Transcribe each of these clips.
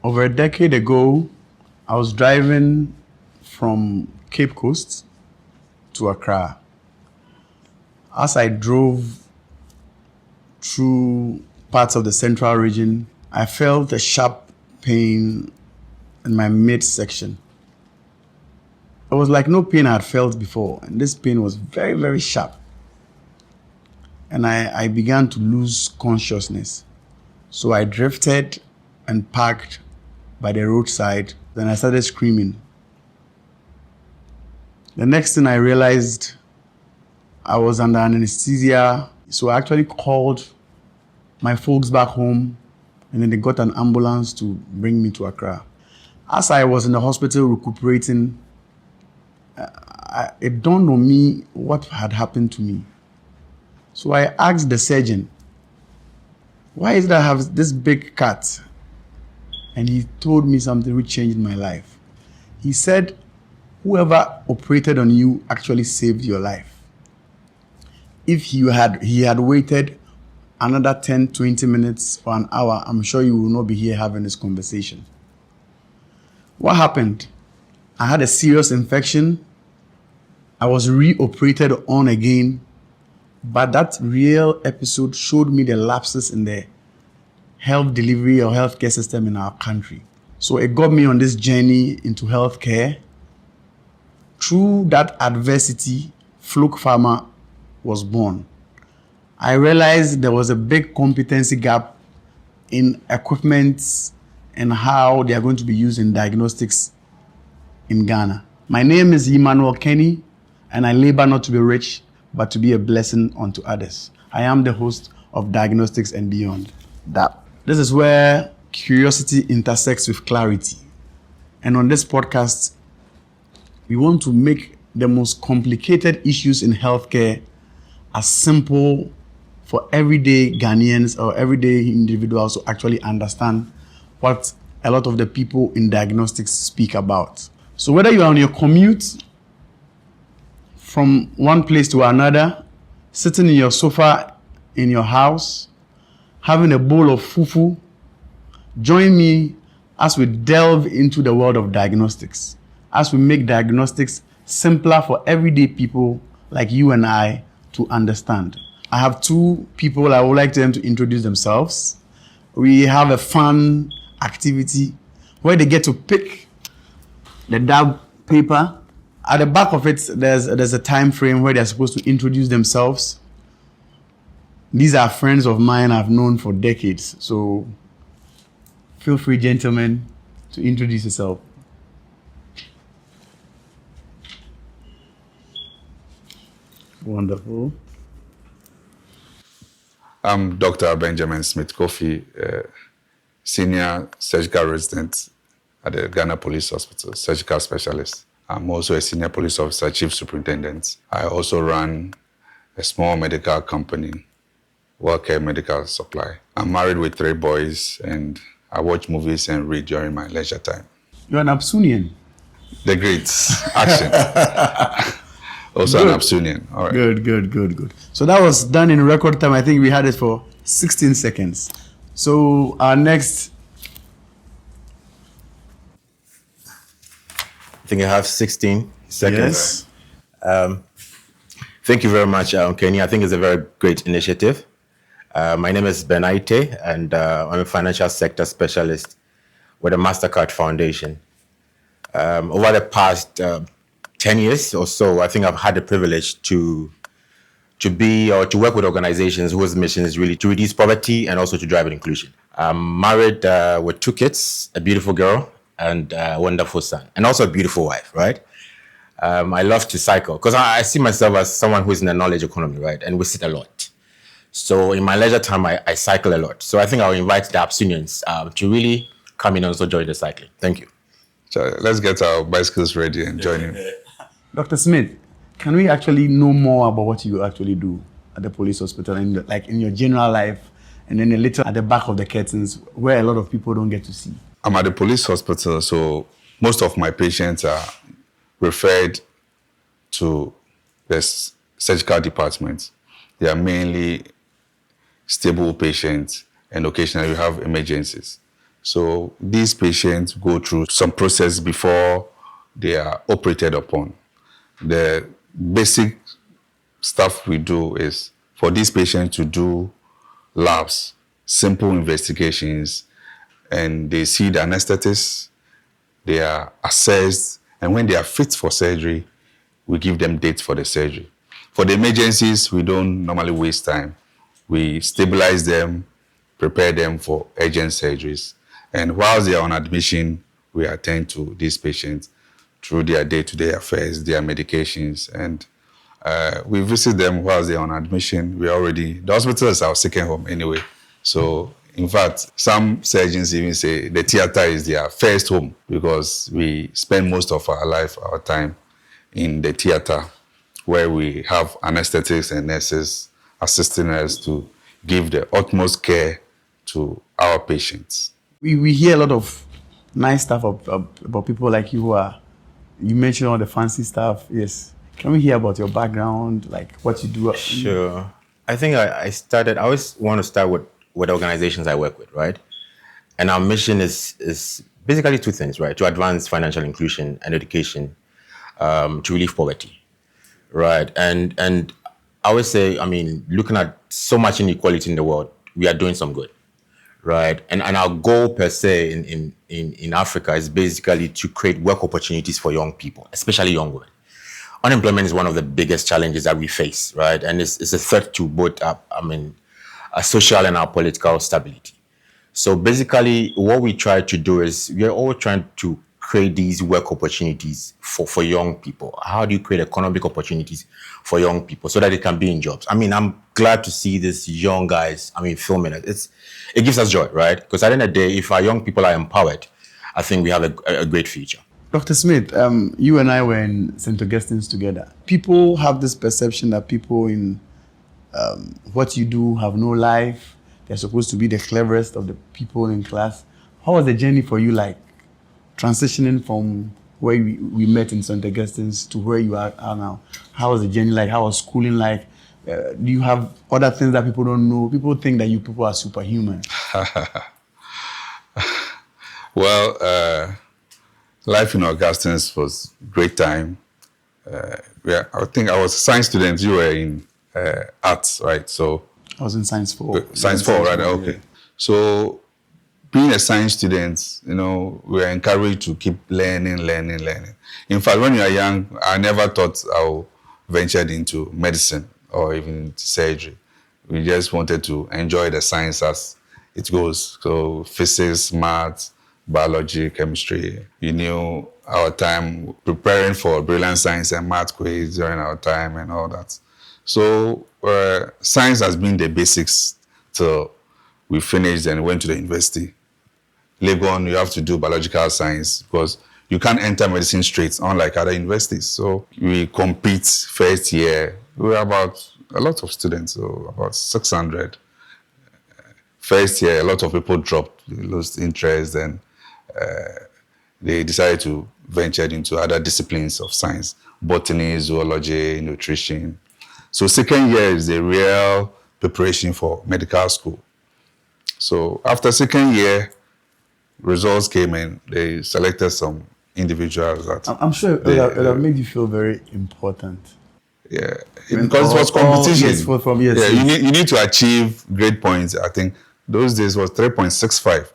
Over a decade ago, I was driving from Cape Coast to Accra. As I drove through parts of the central region, I felt a sharp pain in my midsection. It was like no pain I had felt before, and this pain was very, very sharp. And I began to lose consciousness. So I drifted and parked by the roadside. Then I started screaming. The next thing I realized, I was under anesthesia. So I actually called my folks back home, and then they got an ambulance to bring me to Accra. As I was in the hospital recuperating, it dawned on me what had happened to me. So I asked the surgeon, why is it I have this big cut? And he told me something which changed my life. He said, whoever operated on you actually saved your life. If he had waited another 10, 20 minutes or an hour, I'm sure you will not be here having this conversation. What happened? I had a serious infection. I was re-operated on again. But that real episode showed me the lapses in the health delivery or healthcare system in our country. So it got me on this journey into healthcare. Through that adversity, Quickfire was born. I realized there was a big competency gap in equipment and how they are going to be used in diagnostics in Ghana. My name is Emmanuel Kenney, and I labor not to be rich, but to be a blessing unto others. I am the host of Diagnostics and Beyond. This is where curiosity intersects with clarity. And on this podcast, we want to make the most complicated issues in healthcare as simple for everyday Ghanaians or everyday individuals to actually understand what a lot of the people in diagnostics speak about. So whether you are on your commute from one place to another, sitting in your sofa in your house, having a bowl of fufu, join me as we delve into the world of diagnostics, as we make diagnostics simpler for everyday people like you and I to understand. I have two people I would like them to introduce themselves. We have a fun activity where they get to pick the DAB paper. At the back of it, there's a time frame where they're supposed to introduce themselves. These are friends of mine I've known for decades. So feel free, gentlemen, to introduce yourself. Wonderful. I'm Dr. Benjamin Smith-Koufie, senior surgical resident at the Ghana Police Hospital, surgical specialist. I'm also a senior police officer, chief superintendent. I also run a small medical company, WellCare Medical Supply. I'm married with 3 boys, and I watch movies and read during my leisure time. You're an Absunian. The great accent. Also Good. an Absunian. All right. Good. So that was done in record time. I think we had it for 16 seconds. So our next... I think I have 16 seconds. Yes. Thank you very much, Kenney. I think it's a very great initiative. My name is Ayitey, and I'm a financial sector specialist with the Mastercard Foundation. Over the past 10 years or so, I think I've had the privilege to work with organizations whose mission is really to reduce poverty and also to drive inclusion. I'm married with 2 kids, a beautiful girl and a wonderful son, and also a beautiful wife, right? I love to cycle because I see myself as someone who's in the knowledge economy, right? And we sit a lot. So in my leisure time, I cycle a lot. So I think I'll invite the Absunians to really come in and also join the cycling. Thank you. So let's get our bicycles ready and join you. Dr. Smith, can we actually know more about what you actually do at the police hospital, and like in your general life, and then a little at the back of the curtains where a lot of people don't get to see? I'm at the police hospital, so most of my patients are referred to the surgical department. They are mainly stable patients, and occasionally we have emergencies. So these patients go through some process before they are operated upon. The basic stuff we do is for these patients to do labs, simple investigations, and they see the anesthetist, they are assessed, and when they are fit for surgery, we give them dates for the surgery. For the emergencies, we don't normally waste time. We stabilize them, prepare them for urgent surgeries. And while they are on admission, we attend to these patients through their day-to-day affairs, their medications, and we visit them while they're on admission. The hospital is our second home anyway. So, in fact, some surgeons even say the theater is their first home because we spend most of our life, our time in the theater where we have anesthetists and nurses assisting us to give the utmost care to our patients. We hear a lot of nice stuff about people like you you mentioned all the fancy stuff. Yes. Can we hear about your background, like what you do? Sure. I think I always want to start with organizations I work with, right? And our mission is basically two things, right? To advance financial inclusion and education, to relieve poverty, right? And I always say, looking at so much inequality in the world, we are doing some good, right? And our goal per se in Africa is basically to create work opportunities for young people, especially young women. Unemployment is one of the biggest challenges that we face, right? And it's a threat to both, our social and our political stability. So basically, what we try to do is we are all trying to create these work opportunities for young people. How do you create economic opportunities for young people so that they can be in jobs? I'm glad to see these young guys, filming it. It gives us joy, right? Because at the end of the day, if our young people are empowered, I think we have a great future. Dr. Smith, you and I were in St. Augustine's together. People have this perception that people in what you do have no life. They're supposed to be the cleverest of the people in class. How was the journey for you like, transitioning from where we met in St. Augustine's to where you are now? How was the journey like? How was schooling like? Do you have other things that people don't know? People think that you people are superhuman. Well, life in Augustine's was a great time. I think I was a science student. You were in arts, right? So I was in Science 4. Science 4, right? Okay. So being a science student, we are encouraged to keep learning. In fact, when you are young, I never thought I would venture into medicine or even into surgery. We just wanted to enjoy the science as it goes. So physics, maths, biology, chemistry. We knew our time preparing for brilliant science and math quiz during our time and all that. So science has been the basics till we finished and went to the university. Later on, you have to do biological science because you can't enter medicine straight, unlike other universities. So we compete first year. We were about a lot of students, so about 600. First year, a lot of people dropped, lost interest, and they decided to venture into other disciplines of science, botany, zoology, nutrition. So second year is the real preparation for medical school. So after second year, results came and they selected some individuals that... I'm sure it would have made you feel very important. Yeah, because it was competition. Yes, you need to achieve grade points. I think those days was 3.65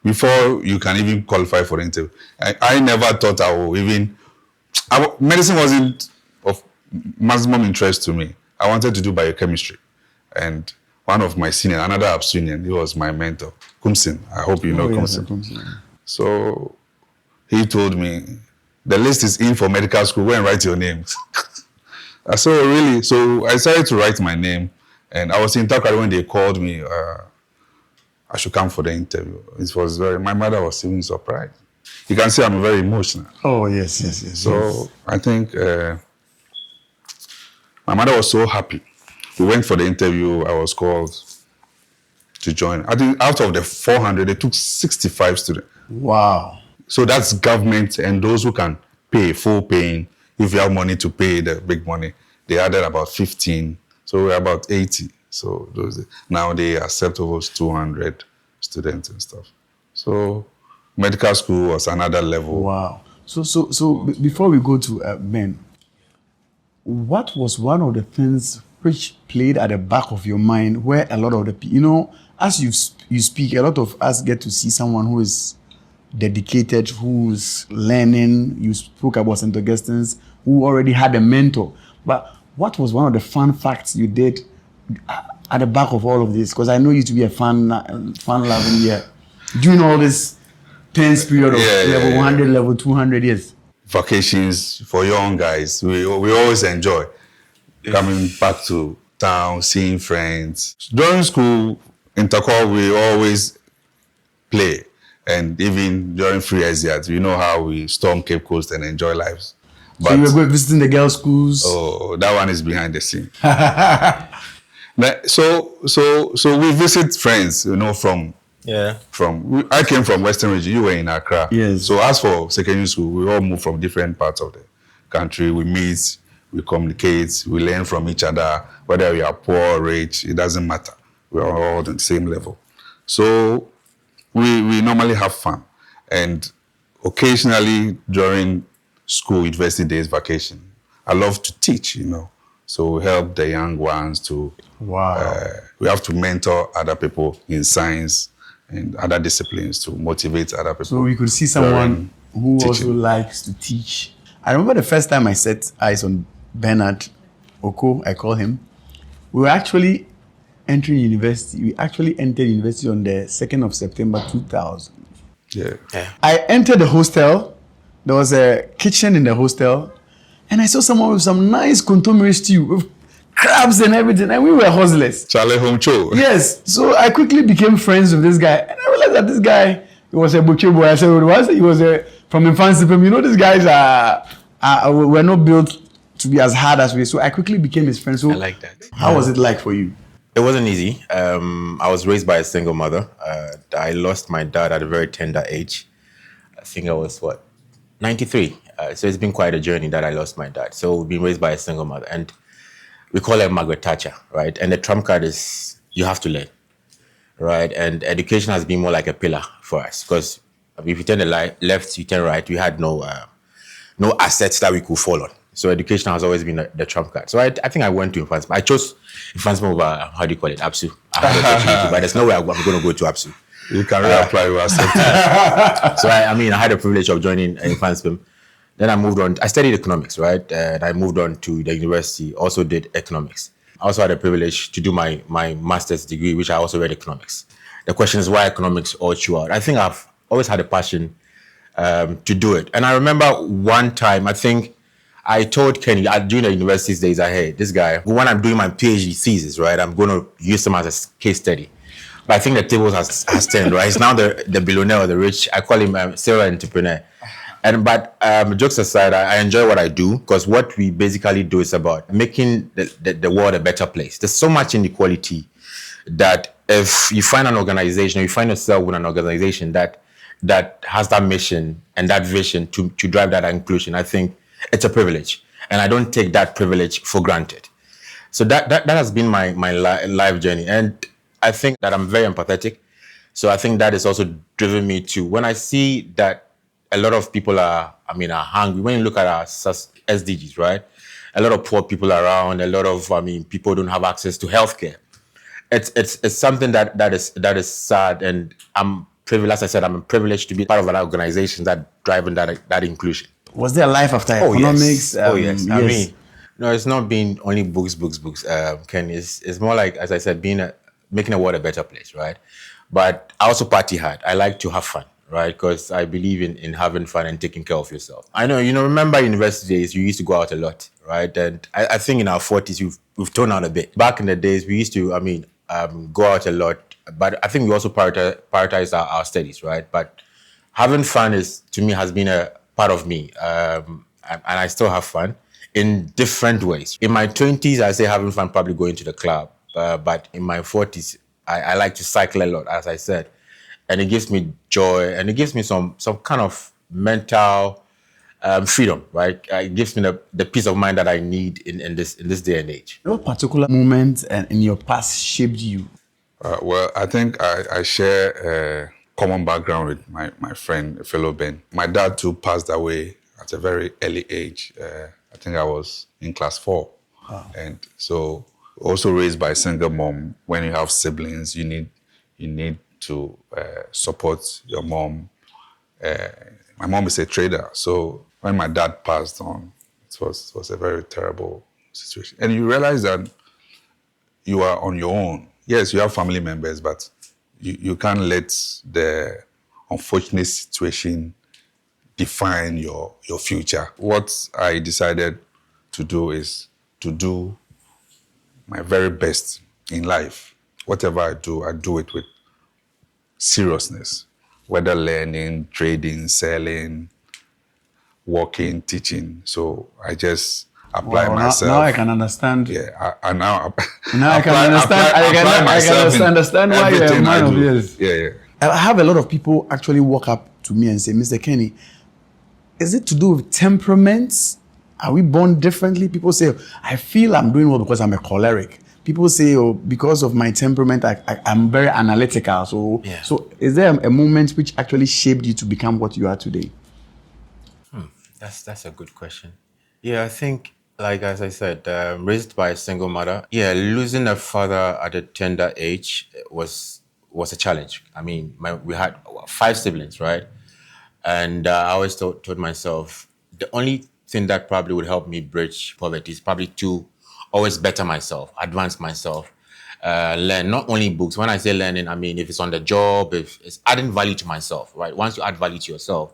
before you can even qualify for the interview. I never thought I would even... medicine wasn't of maximum interest to me. I wanted to do biochemistry. And one of my senior, another Absunian, he was my mentor, Kumsin. I hope you know Kumsin. Kumsin. So he told me, the list is in for medical school, go and write your names. I said, oh, really? So I started to write my name. And I was in Takari when they called me, I should come for the interview. It was my mother was even surprised. You can see I'm very emotional. Oh, yes. So I think my mother was so happy. We went for the interview. I was called to join. I think out of the 400, they took 65 students. Wow. So that's government and those who can pay, full paying. If you have money to pay the big money, they added about 15. So we're about 80. So now they accept almost 200 students and stuff. So medical school was another level. Wow. Before we go to Ben, what was one of the things which played at the back of your mind where a lot of the people, as you speak, a lot of us get to see someone who is dedicated, who's learning. You spoke about St. Augustine's, who already had a mentor. But what was one of the fun facts you did at the back of all of this? Because I know you to be a fun-loving year. During all this tense period of level 100, level 200 years. Vacations for young guys, we always enjoy coming back to town, seeing friends. During school, intercore, we always play. And even during free exit, you know how we storm Cape Coast and enjoy lives. But so you were going visiting the girls' schools? Oh, that one is behind the scene. So we visit friends, I came from Western Region, you were in Accra. Yes. So as for secondary school, we all move from different parts of the country. We meet, we communicate, we learn from each other. Whether we are poor or rich, it doesn't matter. We are all on the same level. So we normally have fun. And occasionally during school, university days, vacation, I love to teach, So we help the young ones to... Wow. We have to mentor other people in science and other disciplines to motivate other people. So we could see someone who also likes to teach. I remember the first time I set eyes on Bernard Oko, I call him. We were actually entering university. We actually entered university on the 2nd of September 2000. Yeah. I entered the hostel. There was a kitchen in the hostel. And I saw someone with some nice contemporary stew with crabs and everything. And we were hustlers. Charlie Homcho. Yes. So I quickly became friends with this guy. And I realized that this guy, he was a butcher boy. I said, he was from infancy. These guys were not built to be as hard as we. So I quickly became his friend. So I like that. How was it like for you? It wasn't easy. I was raised by a single mother. I lost my dad at a very tender age. I think I was, 93. So it's been quite a journey that I lost my dad. So we've been raised by a single mother. And we call her Margaret Thatcher, right? And the trump card is you have to learn, right? And education has been more like a pillar for us. Because if you turn the left, you turn right, we had no assets that we could fall on. So education has always been the trump card. So I think I went to Infantsma. I chose Infantsma over, ABSU. I had the opportunity, but there's no way I'm going to go to ABSU. You can reapply, you accept. So I had the privilege of joining Infantsma. Then I moved on. I studied economics, right? And I moved on to the university, also did economics. I also had the privilege to do my master's degree, which I also read economics. The question is why economics all throughout. I think I've always had a passion to do it. And I remember one time, I think I told Kenney, during the university's days, hey, this guy, when I'm doing my PhD thesis, right, I'm going to use him as a case study. But I think the tables has turned, right? He's now the billionaire or the rich. I call him serial entrepreneur. But jokes aside, I enjoy what I do because what we basically do is about making the world a better place. There's so much inequality that if you find an organization, or you find yourself with an organization that has that mission and that vision to drive that inclusion, I think it's a privilege. And I don't take that privilege for granted. So that has been my life journey. And I think that I'm very empathetic. So I think that is also driven me to, when I see that a lot of people are hungry. When you look at our SDGs, right? A lot of poor people around, a lot of, people don't have access to healthcare. It's something that is sad, and I'm privileged. As I said, I'm privileged to be part of an organization that driving that inclusion. Was there a life after economics? Yes. Yes. No, it's not been only books. Ken, it's more like, as I said, making the world a better place, right? But I also party hard. I like to have fun. Right, because I believe in having fun and taking care of yourself. I know, remember university days, you used to go out a lot, right? And I think in our 40s, we've toned out a bit. Back in the days, we used to, go out a lot, but I think we also prioritize our studies, right? But having fun to me, has been a part of me. And I still have fun in different ways. In my 20s, I say having fun, probably going to the club. But in my 40s, I like to cycle a lot, as I said. And it gives me joy, and it gives me some kind of mental freedom, right? It gives me the peace of mind that I need in this day and age. What particular moment in your past shaped you? Well, I think I share a common background with my friend, a fellow Ben. My dad too passed away at a very early age. I think I was in class 4. Wow. And so also raised by a single mom. When you have siblings, you need to support your mom. My mom is a trader. So when my dad passed on, it was a very terrible situation. And you realize that you are on your own. Yes, you have family members, but you can't let the unfortunate situation define your future. What I decided to do is to do my very best in life. Whatever I do it with seriousness, whether learning, trading, selling, working, teaching. So I just apply myself. Now I can understand. Yeah, I now I can understand. I can understand why you're a man of years. Yeah. I have a lot of people actually walk up to me and say, Mr. Kenney, is it to do with temperaments? Are we born differently? People say, I feel I'm doing well because I'm a choleric. People say, oh, because of my temperament, I'm very analytical. So is there a moment which actually shaped you to become what you are today? That's a good question. Yeah, I think, like as I said, raised by a single mother. Yeah, losing a father at a tender age was a challenge. I mean, we had 5 siblings, right? And I always told myself, the only thing that probably would help me bridge poverty is probably to always better myself, advance myself, learn, not only books. When I say learning, I mean, if it's on the job, if it's adding value to myself, right? Once you add value to yourself.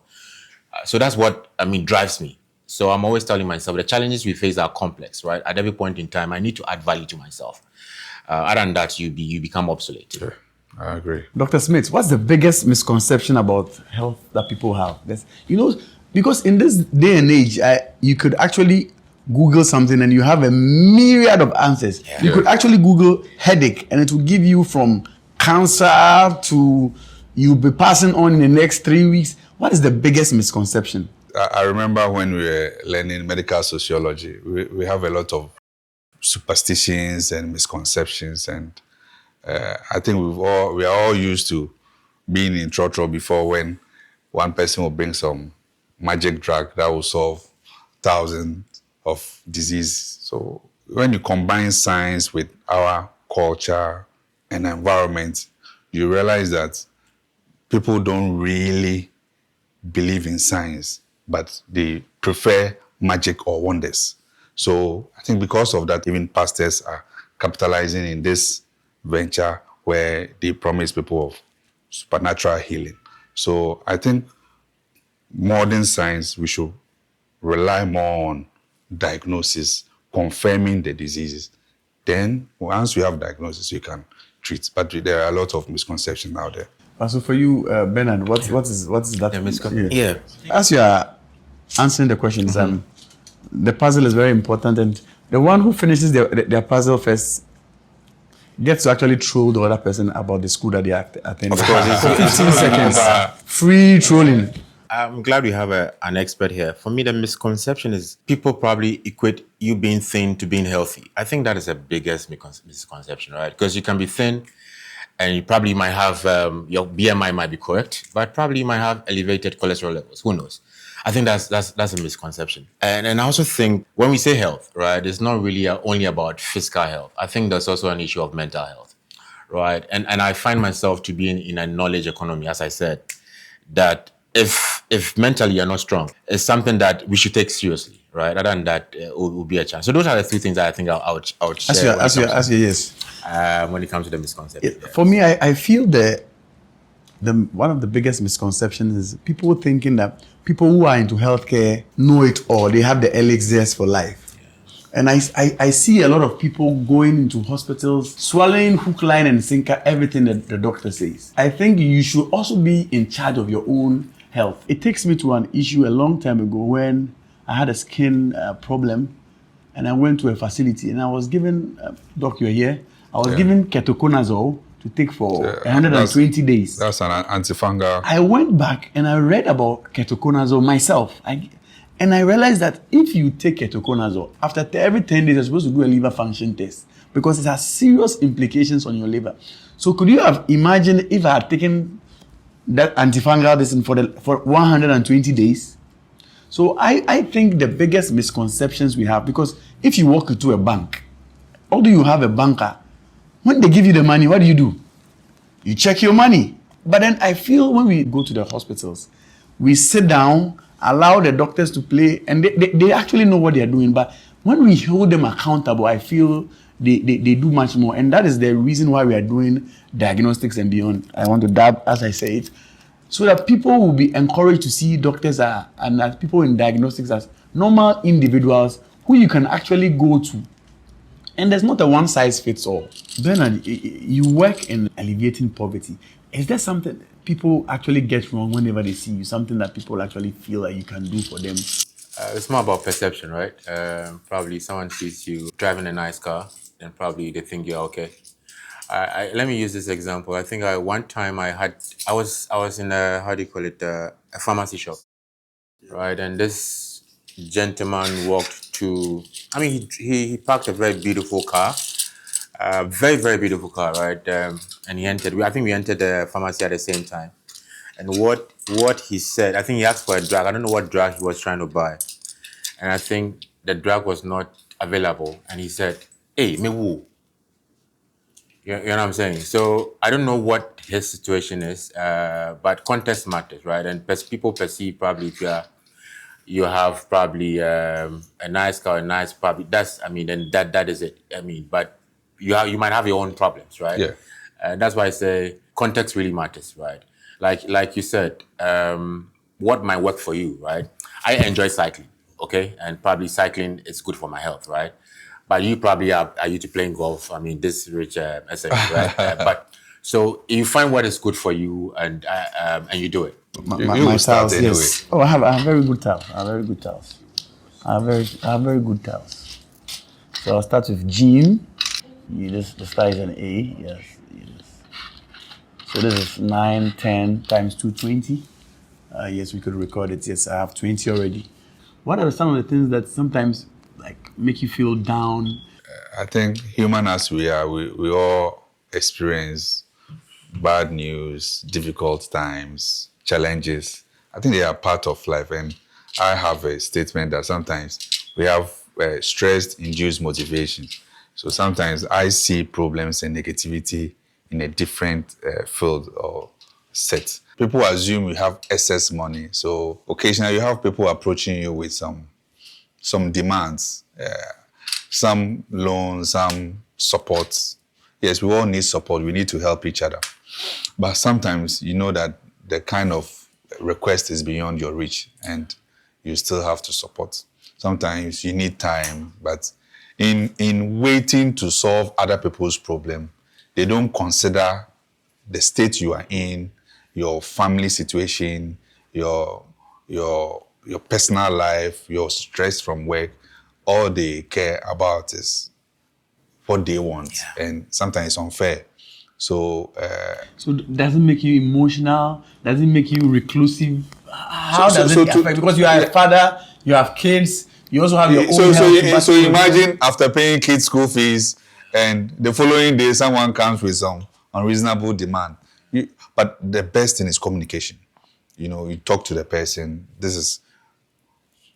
So that's what, drives me. So I'm always telling myself the challenges we face are complex, right? At every point in time, I need to add value to myself. Other than that, you become obsolete. Sure. I agree. Dr. Smith, what's the biggest misconception about health that people have? Because in this day and age, you could actually Google something and you have a myriad of answers. Yeah. You could actually Google headache and it will give you from cancer to you'll be passing on in the next 3 weeks. What is the biggest misconception? I remember when we were learning medical sociology, we have a lot of superstitions and misconceptions, and I think we are all used to being in trouble before when one person will bring some magic drug that will solve thousands of diseases. So when you combine science with our culture and environment, you realize that people don't really believe in science, but they prefer magic or wonders. So I think because of that, even pastors are capitalizing in this venture where they promise people of supernatural healing. So I think modern science, we should rely more on diagnosis, confirming the diseases. Then once you have diagnosis, you can treat. But there are a lot of misconceptions out there. So for you, Bernard, what is that misconception? Yeah. As you are answering the questions, the puzzle is very important, and the one who finishes their puzzle first gets to actually troll the other person about the school that they attend. Of course, it's 15 seconds. Free trolling. I'm glad we have an expert here. For me, the misconception is people probably equate you being thin to being healthy. I think that is the biggest misconception, right? Because you can be thin and you probably might have, your BMI might be correct, but probably you might have elevated cholesterol levels. Who knows? I think that's a misconception. And I also think when we say health, right, it's not really only about physical health. I think there's also an issue of mental health, right? And I find myself to be in a knowledge economy, as I said, that if mentally you're not strong, it's something that we should take seriously, right? Other than that, it will be a chance. So those are the 3 things that I think I would share. Yes. When it comes to the misconception. For me, I feel one of the biggest misconceptions is people thinking that people who are into healthcare know it all. They have the elixirs for life. Yeah. And I see a lot of people going into hospitals, swallowing hook, line, and sinker everything that the doctor says. I think you should also be in charge of your own health. It takes me to an issue a long time ago when I had a skin problem and I went to a facility and I was given, Doc, you're here, I was given ketoconazole to take for 120 days. That's an antifungal. I went back and I read about ketoconazole myself. And I realized that if you take ketoconazole, after every 10 days, you're supposed to do a liver function test because it has serious implications on your liver. So could you have imagined if I had taken that antifungal this for 120 days. So I think the biggest misconceptions we have, because if you walk into a bank, although you have a banker, when they give you the money, what do? You check your money. But then I feel when we go to the hospitals, we sit down, allow the doctors to play, and they actually know what they are doing. But when we hold them accountable, I feel they do much more. And that is the reason why we are doing Diagnostics and Beyond. I want to dab, as I say it, so that people will be encouraged to see doctors and as people in diagnostics as normal individuals who you can actually go to. And there's not a one size fits all. Bernard, you work in alleviating poverty. Is there something people actually get wrong whenever they see you? Something that people actually feel that you can do for them? It's more about perception, right? Probably someone sees you driving a nice car, and probably they think you're okay. Let me use this example. I think one time I was in a, how do you call it, a pharmacy shop, right? And this gentleman walked to, I mean, he parked a very beautiful car, very, very beautiful car, right? And he entered, I think we entered the pharmacy at the same time. And what he said, I think he asked for a drug. I don't know what drug he was trying to buy. And I think the drug was not available. And he said, hey, me woo. You know what I'm saying? So I don't know what his situation is, but context matters, right? And people perceive probably if you have probably a nice car, a nice probably then that is it. I mean, but you might have your own problems, right? Yeah. And that's why I say context really matters, right? Like you said, what might work for you, right? I enjoy cycling, okay, and probably cycling is good for my health, right? But you probably are you to playing golf. I mean, this rich SME, right? But so you find what is good for you and you do it. My tiles, anyway. Yes. Oh, I have very good tiles. I have very good tiles. So I'll start with Gene. The star is an A. Yes. So this is 9, 10 times 220. Yes, we could record it. Yes, I have 20 already. What are some of the things that sometimes make you feel down? I think human as we are, we all experience bad news, difficult times, challenges. I think they are part of life. And I have a statement that sometimes we have stress-induced motivation. So sometimes I see problems and negativity in a different field or set. People assume you have excess money. So occasionally you have people approaching you with some demands, some loans, some support. Yes, we all need support. We need to help each other. But sometimes you know that the kind of request is beyond your reach and you still have to support. Sometimes you need time, but in waiting to solve other people's problem, they don't consider the state you are in, your family situation, your personal life, your stress from work. All they care about is what they want, and sometimes it's unfair. So does it make you emotional? Does it make you reclusive? How does it affect? Because you are a father, you have kids, you also have your own health. So imagine after paying kids' school fees, and the following day someone comes with some unreasonable demand. But the best thing is communication. You talk to the person. This is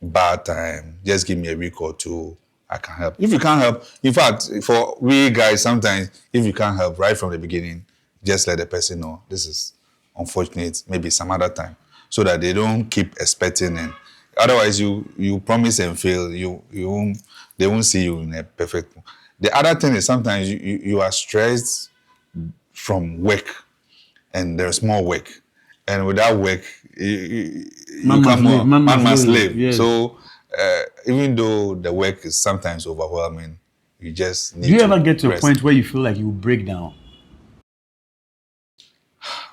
bad time. Just give me a week or two. I can help. If you can't help, in fact, for we guys, sometimes if you can't help right from the beginning, just let the person know this is unfortunate. Maybe some other time, so that they don't keep expecting. And otherwise, you promise and fail. They won't see you in a perfect. The other thing is sometimes you are stressed from work, and there's more work, and without work, man must live. Yes. So even though the work is sometimes overwhelming, you just need. Do you ever get to a point where you feel like you break down?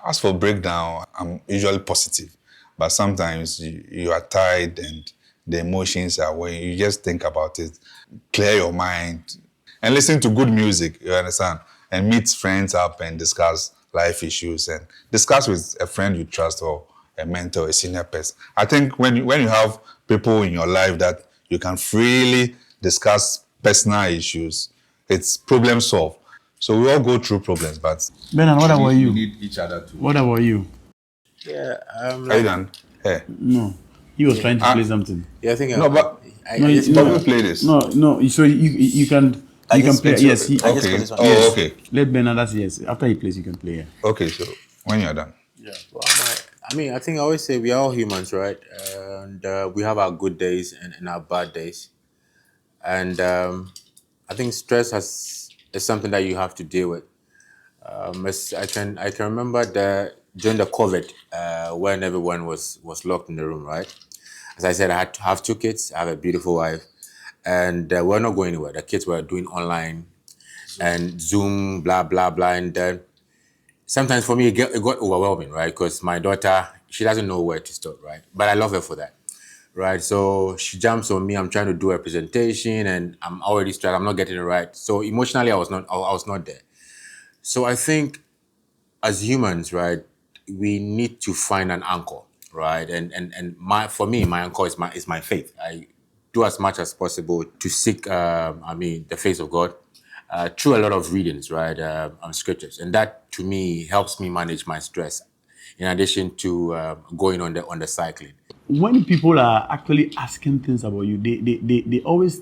As for breakdown, I'm usually positive, but sometimes you are tired and the emotions are when you just think about it, clear your mind, and listen to good music. You understand, and meet friends up and discuss life issues and discuss with a friend you trust or a mentor, a senior person. I think when you have people in your life that you can freely discuss personal issues, it's problem solved. So we all go through problems, but Bernard, what about you? We need each other too. What about you? Yeah. Are you done? Hey. No, he was trying to play something. Yeah, I think. No, but I No, just but no, we play this. no. So you can I you can just play. put Yes, it- I just put Okay. this one. Oh, yes. okay. Let Bernard. Yes. After he plays, you can play. Yeah. Okay. So when you're done. Well, I mean, I think I always say we are all humans, right? And we have our good days and our bad days. And I think stress is something that you have to deal with. I can remember during the COVID when everyone was locked in the room, right? As I said, I had to have 2 kids. I have a beautiful wife, and we're not going anywhere. The kids were doing online and Zoom, blah blah blah, and then sometimes for me it got overwhelming, right? Because my daughter, she doesn't know where to start, right? But I love her for that, right? So she jumps on me. I'm trying to do a presentation, and I'm already stressed. I'm not getting it right. So emotionally, I was not there. So I think as humans, right, we need to find an anchor, right? And for me, my anchor is my faith. I do as much as possible to seek, the face of God through a lot of readings, right, on scriptures, and that to me helps me manage my stress. In addition to going on the cycling. When people are actually asking things about you, they always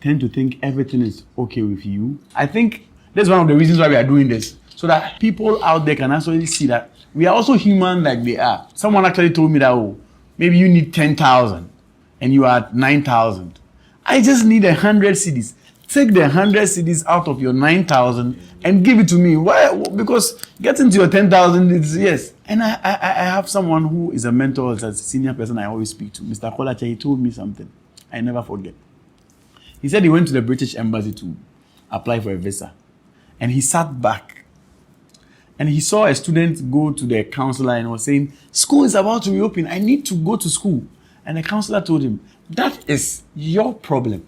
tend to think everything is okay with you. I think that's one of the reasons why we are doing this, so that people out there can actually see that we are also human like they are. Someone actually told me that, oh, maybe you need 10,000 and you are at 9,000. I just need 100 CDs. Take the 100 CDs out of your 9,000 and give it to me. Why? Because getting to your 10,000 is yes. And I have someone who is a mentor, as a senior person I always speak to, Mr. Kolache. He told me something I never forget. He said he went to the British Embassy to apply for a visa, and he sat back and he saw a student go to the counselor and was saying, school is about to reopen, I need to go to school. And the counselor told him, that is your problem.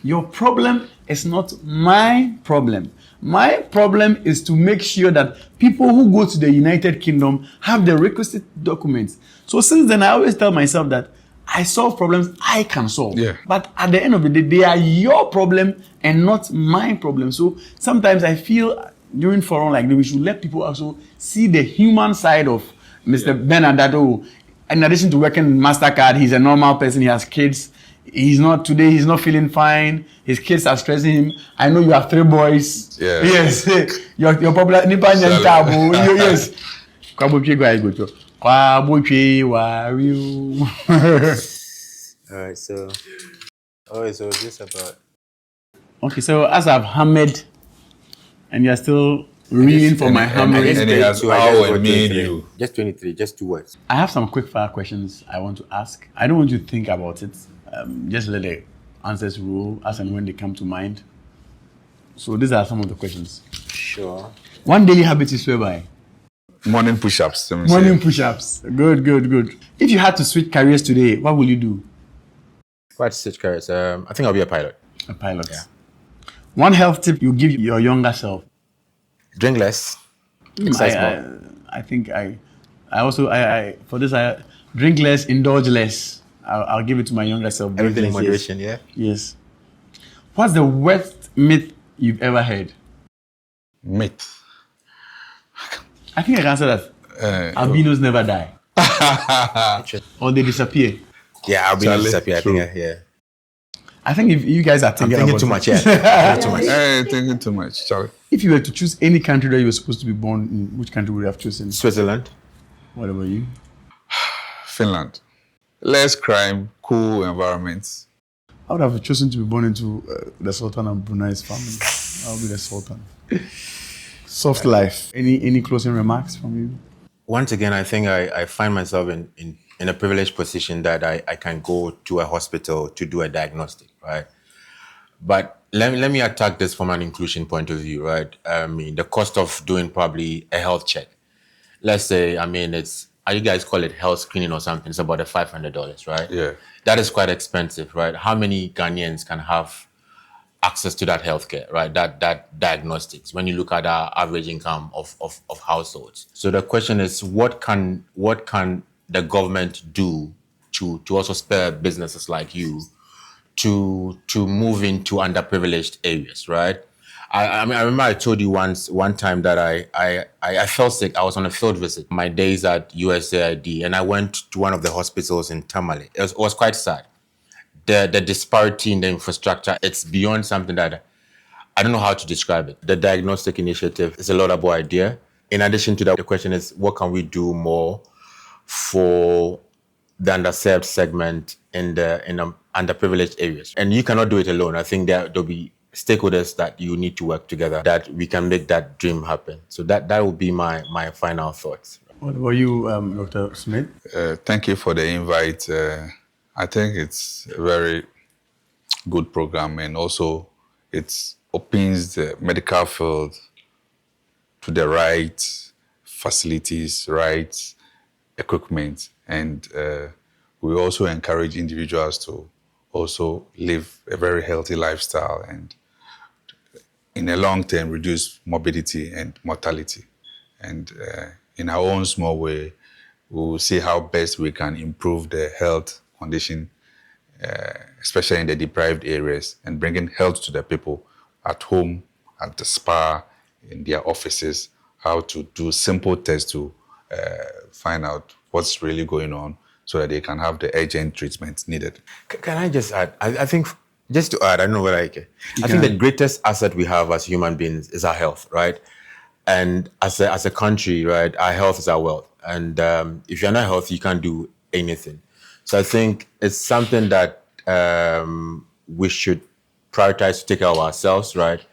Your problem is not my problem. My problem is to make sure that people who go to the United Kingdom have the requisite documents. So since then, I always tell myself that I solve problems I can solve. Yeah. But at the end of the day, they are your problem and not my problem. So sometimes I feel during forum like this, we should let people also see the human side of Mr. Bernard. Oh, in addition to working Mastercard, he's a normal person. He has kids. He's not feeling fine. His kids are stressing him. I know you have 3 boys. Yeah. Yes. You're popular. Yes. All right, so this about Okay, so as I've hammered and you're still reeling for my hammering, and it has how and me and you. Just 23, just 2 words. I have some quick fire questions I want to ask. I don't want you to think about it. Just let the answers roll as and when they come to mind. So these are some of the questions. Sure. One daily habit you swear by. Morning push-ups. let me Morning say. push-ups. Good. If you had to switch careers today, what will you do? What switch careers? I think I'll be a pilot. A pilot. Yeah. One health tip you give your younger self. Drink less. Exercise more. I think I drink less, indulge less. I'll give it to my younger self. Drink Everything in less, moderation, yeah? Yes. What's the worst myth you've ever heard? Myth. I think I can answer that. Albinos never die. Or they disappear. Yeah, I'll be Charlie, disappear. I true. think, yeah. I think if you guys are I'm thinking thinking about too it. much, yeah. Thinking too much. Hey, thinking too much, Charlie. If you were to choose any country that you were supposed to be born in, which country would you have chosen? Switzerland. What about you? Finland. Less crime, cool environments. I would have chosen to be born into the Sultan of Brunei's family. I would be the Sultan. Soft life. Any closing remarks from you? Once again, I think I find myself in a privileged position that I can go to a hospital to do a diagnostic, right? But let me attack this from an inclusion point of view, right? I mean, the cost of doing probably a health check. Let's say, you guys call it health screening or something. It's about $500, right? Yeah. That is quite expensive, right? How many Ghanaians can have access to that healthcare, right? That diagnostics, when you look at our average income of households. So the question is, what can the government do to also spur businesses like you to move into underprivileged areas, right? I mean, I remember I told you one time that I fell sick. I was on a field visit, my days at USAID, and I went to one of the hospitals in Tamale. It was quite sad. The disparity in the infrastructure, it's beyond something that I don't know how to describe it. The diagnostic initiative is a laudable idea. In addition to that, the question is, what can we do more for the underserved segment in the underprivileged areas? And you cannot do it alone. I think there'll be stakeholders that you need to work together, that we can make that dream happen. So that will be my final thoughts. What about you, Dr. Smith? Thank you for the invite. I think it's a very good program, and also it opens the medical field to the right facilities, right equipment, and we also encourage individuals to also live a very healthy lifestyle and in the long term reduce morbidity and mortality. And in our own small way, we'll see how best we can improve the health condition, especially in the deprived areas, and bringing health to the people at home, at the spa, in their offices, how to do simple tests to find out what's really going on so that they can have the urgent treatment needed. Can I just add? I think, just to add, I don't know whether I can. I think the greatest asset we have as human beings is our health, right? And as a country, right, our health is our wealth. And if you're not healthy, you can't do anything. So I think it's something that we should prioritize to take care of ourselves, right?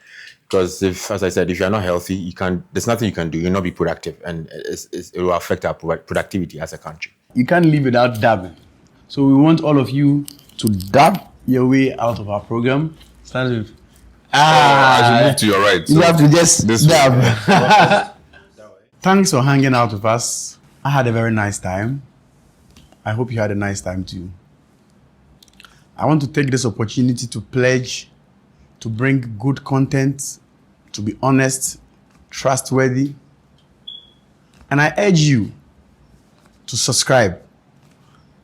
Because as I said, if you're not healthy, there's nothing you can do. You'll not be productive, and it will affect our productivity as a country. You can't live without dabbing. So we want all of you to dab your way out of our program. Start with I should move to your right. you have to just this dab. Thanks for hanging out with us. I had a very nice time. I hope you had a nice time too. I want to take this opportunity to pledge to bring good content, to be honest, trustworthy. And I urge you to subscribe.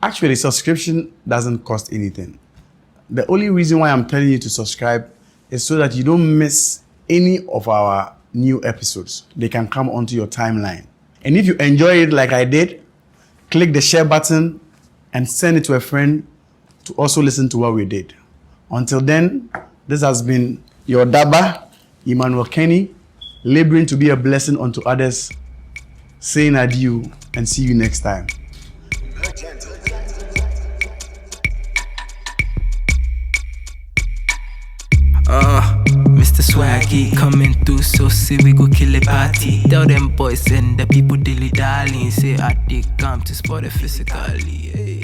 Actually, subscription doesn't cost anything. The only reason why I'm telling you to subscribe is so that you don't miss any of our new episodes. They can come onto your timeline. And if you enjoy it like I did, click the share button and send it to a friend to also listen to what we did. Until then, this has been your Daba, Emmanuel Kenney, laboring to be a blessing unto others, saying adieu and see you next time. Mr. Swaggy coming through, so say we go kill a party. Tell them boys and the people dilly-dally, say I dig come to spot it physically. Hey.